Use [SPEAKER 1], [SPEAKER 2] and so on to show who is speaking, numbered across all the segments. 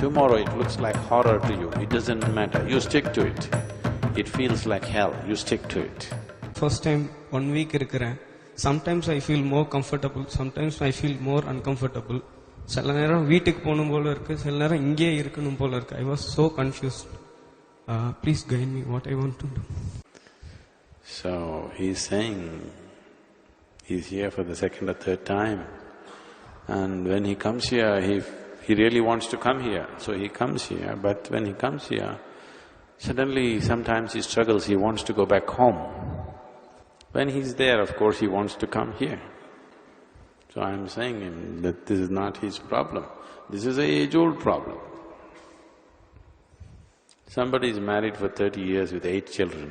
[SPEAKER 1] Tomorrow it looks like horror to you, it doesn't matter, you stick to it. It feels like hell, you stick to it.
[SPEAKER 2] First time 1 week இருக்கிறேன். Sometimes I feel more comfortable, sometimes I feel more uncomfortable. சில நேரம் வீட்டுக்கு போகணும் போல இருக்கு, சில நேரம் இங்கே இருக்கணும் போல இருக்கு. I was so confused. Please guide me what I want to do.
[SPEAKER 1] So he's saying he's here for the second or third time, and when he comes here, he really wants to come here, so he comes here. But when he comes here, suddenly sometimes he struggles, he wants to go back home. When he's there, of course, he wants to come here. So I'm saying him that this is not his problem, this is an age-old problem. Somebody is married for 30 years with 8 children,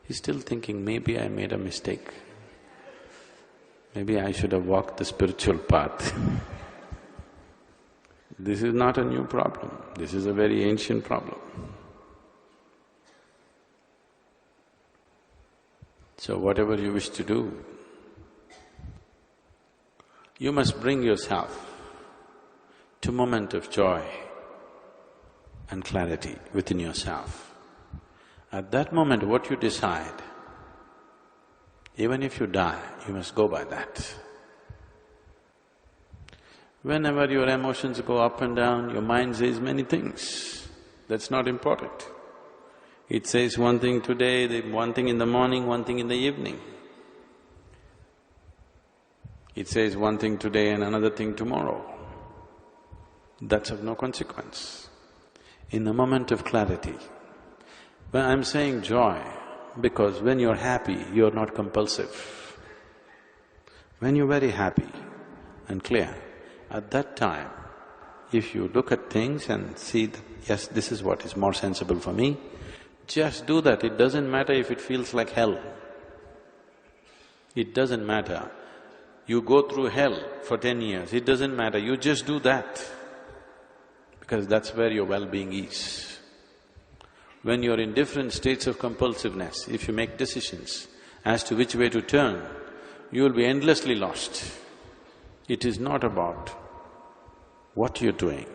[SPEAKER 1] he's still thinking, maybe I made a mistake. Maybe I should have walked the spiritual path. This is not a new problem, this is a very ancient problem. So whatever you wish to do, you must bring yourself to a moment of joy and clarity within yourself. At that moment, what you decide, even if you die, you must go by that. Whenever your emotions go up and down, your mind says many things. That's not important. It says one thing today, one thing in the morning, one thing in the evening. It says one thing today and another thing tomorrow. That's of no consequence. In the moment of clarity, when I'm saying joy, because when you're happy, you're not compulsive. When you're very happy and clear, at that time, if you look at things and see that, yes, this is what is more sensible for me, just do that. It doesn't matter if it feels like hell. It doesn't matter. You go through hell for 10 years, it doesn't matter, you just do that, because that's where your well-being is. When you're in different states of compulsiveness, if you make decisions as to which way to turn, you will be endlessly lost. It is not about what you're doing,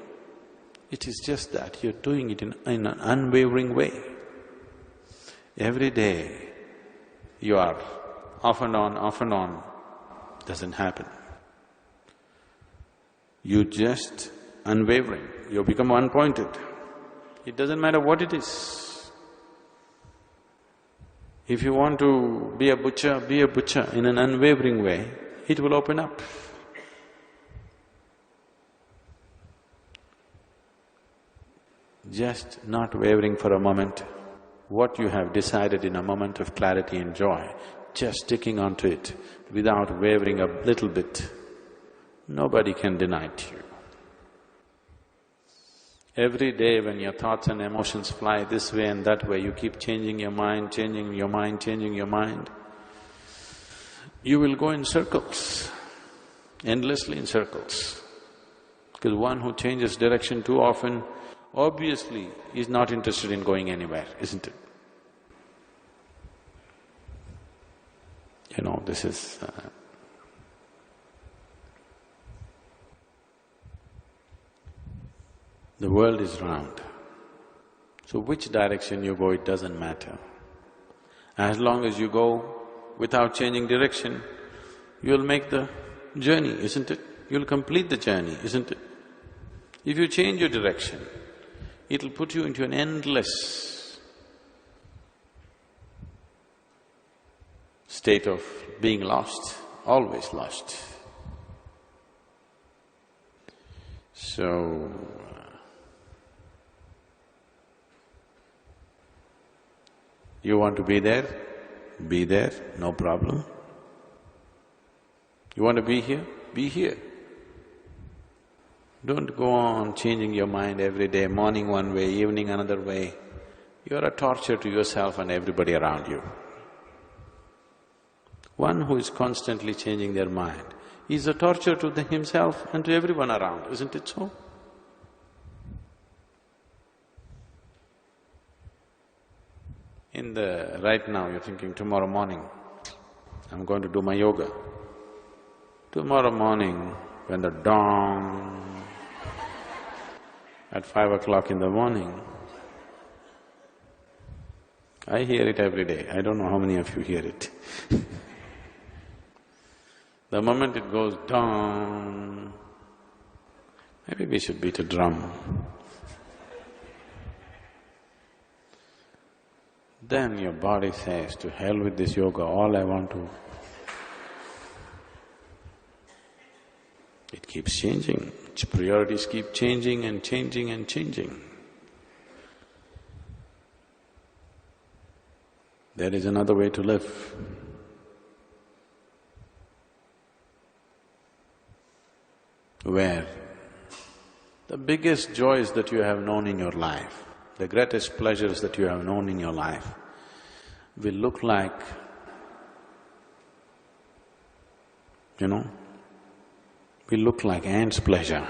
[SPEAKER 1] it is just that you're doing it in an unwavering way. Every day you are off and on, doesn't happen. You just unwavering, you become one-pointed. It doesn't matter what it is. If you want to be a butcher in an unwavering way, it will open up. Just not wavering for a moment. What you have decided in a moment of clarity and joy, just sticking onto it without wavering a little bit, nobody can deny it to you. Every day when your thoughts and emotions fly this way and that way, you keep changing your mind, changing your mind, changing your mind, you will go in circles, endlessly in circles. Because one who changes direction too often, obviously is not interested in going anywhere, isn't it? You know, this is… the world is round, so which direction you go, it doesn't matter. As long as you go without changing direction, you'll make the journey, isn't it? You'll complete the journey, isn't it? If you change your direction, it'll put you into an endless state of being lost, always lost. So, you want to be there, no problem. You want to be here? Be here. Don't go on changing your mind every day, morning one way, evening another way. You're a torture to yourself and everybody around you. One who is constantly changing their mind is a torture to himself and to everyone around, isn't it so? Right now you're thinking, tomorrow morning I'm going to do my yoga. Tomorrow morning when the dawn at 5 o'clock in the morning. I hear it every day, I don't know how many of you hear it. The moment it goes down, maybe we should beat a drum. Then your body says, to hell with this yoga, all I want to… It keeps changing, its priorities keep changing and changing and changing. There is another way to live. Where the biggest joys that you have known in your life, the greatest pleasures that you have known in your life will look like, will look like ants' pleasure.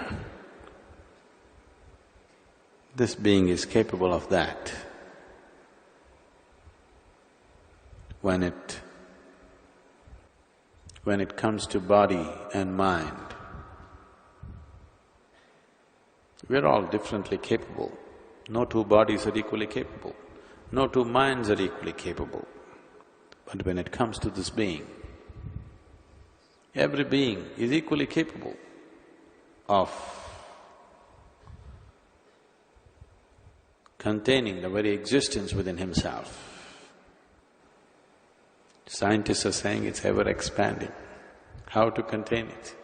[SPEAKER 1] This being is capable of that. When it comes to body and mind, we're all differently capable. No two bodies are equally capable. No two minds are equally capable. But when it comes to this being, every being is equally capable of containing the very existence within himself. Scientists are saying it's ever expanding. How to contain it?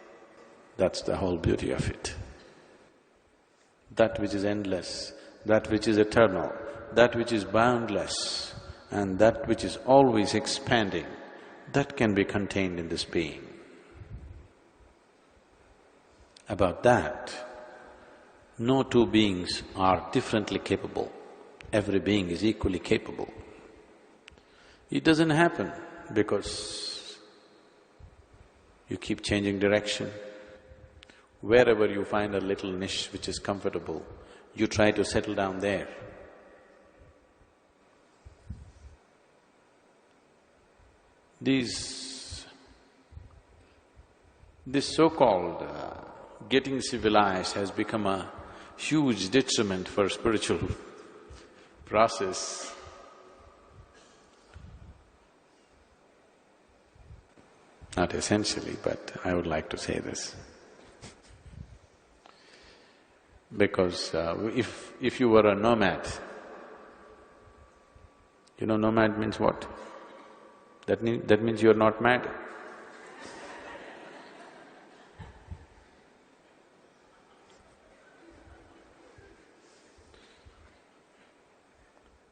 [SPEAKER 1] That's the whole beauty of it. That which is endless, that which is eternal, that which is boundless, and that which is always expanding, that can be contained in this being. About that, no two beings are differently capable. Every being is equally capable. It doesn't happen because you keep changing direction. Wherever you find a little niche which is comfortable, you try to settle down there. This so-called getting civilized has become a huge detriment for spiritual process. Not essentially, but I would like to say this. Because if you were a nomad, nomad means what? That means you're not mad.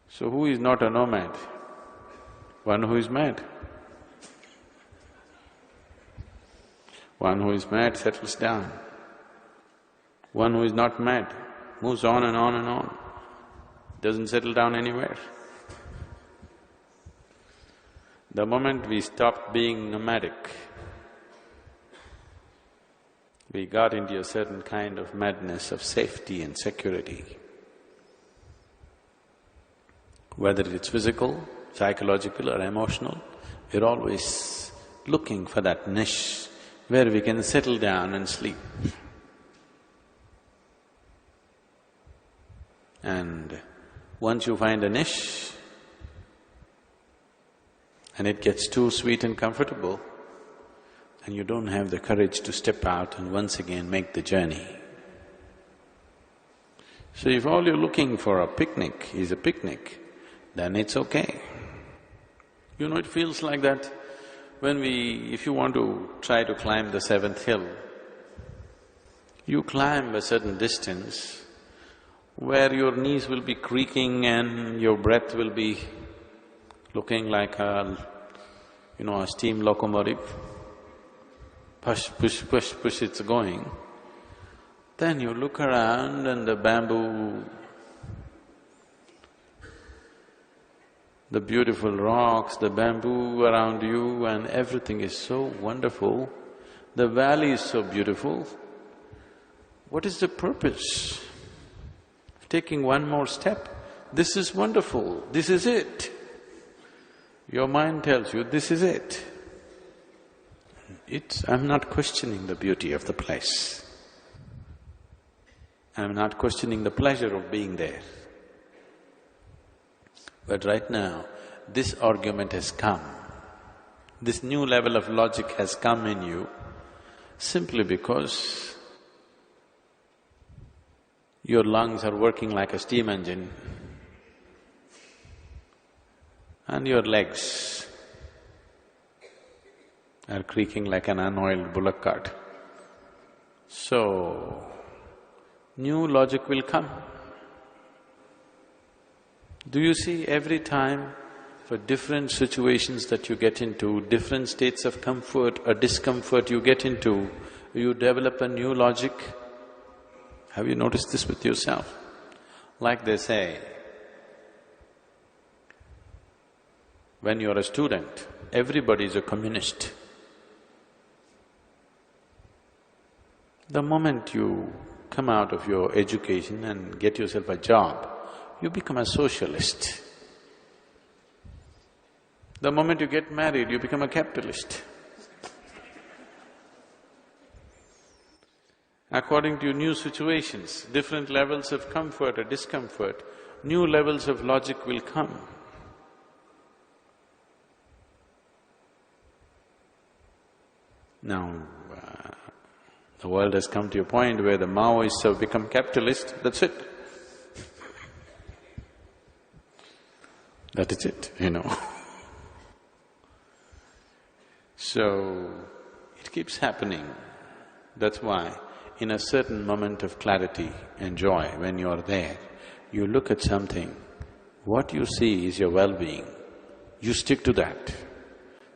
[SPEAKER 1] So who is not a nomad? One who is mad. One who is mad settles down. One who is not mad moves on and on and on, doesn't settle down anywhere. The moment we stopped being nomadic, we got into a certain kind of madness of safety and security. Whether it's physical, psychological or emotional, we're always looking for that niche where we can settle down and sleep. And once you find a niche and it gets too sweet and comfortable, and you don't have the courage to step out and once again make the journey. So if all you're looking for a picnic is a picnic, then it's okay. It feels like that when if you want to try to climb the seventh hill, you climb a certain distance where your knees will be creaking and your breath will be looking like a steam locomotive. Push, push, push, push, it's going. Then you look around and the bamboo, the beautiful rocks, the bamboo around you and everything is so wonderful. The valley is so beautiful. What is the purpose of taking one more step? This is wonderful, this is it. Your mind tells you, this is it. I'm not questioning the beauty of the place. I'm not questioning the pleasure of being there. But right now, this argument has come. This new level of logic has come in you simply because your lungs are working like a steam engine and your legs are creaking like an unoiled bullock cart. So, new logic will come. Do you see, every time for different situations that you get into, different states of comfort or discomfort you get into, you develop a new logic? Have you noticed this with yourself? Like they say, when you're a student, everybody is a communist. The moment you come out of your education and get yourself a job, you become a socialist. The moment you get married, you become a capitalist. According to your new situations, different levels of comfort or discomfort, new levels of logic will come. Now, the world has come to a point where the Maoists have become capitalist, that's it. That is it, you know. So, it keeps happening. That's why, in a certain moment of clarity and joy, when you are there, you look at something, what you see is your well-being. You stick to that.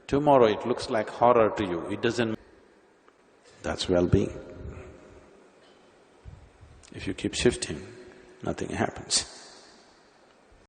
[SPEAKER 1] Tomorrow it looks like horror to you, it doesn't… That's well-being. If you keep shifting, nothing happens.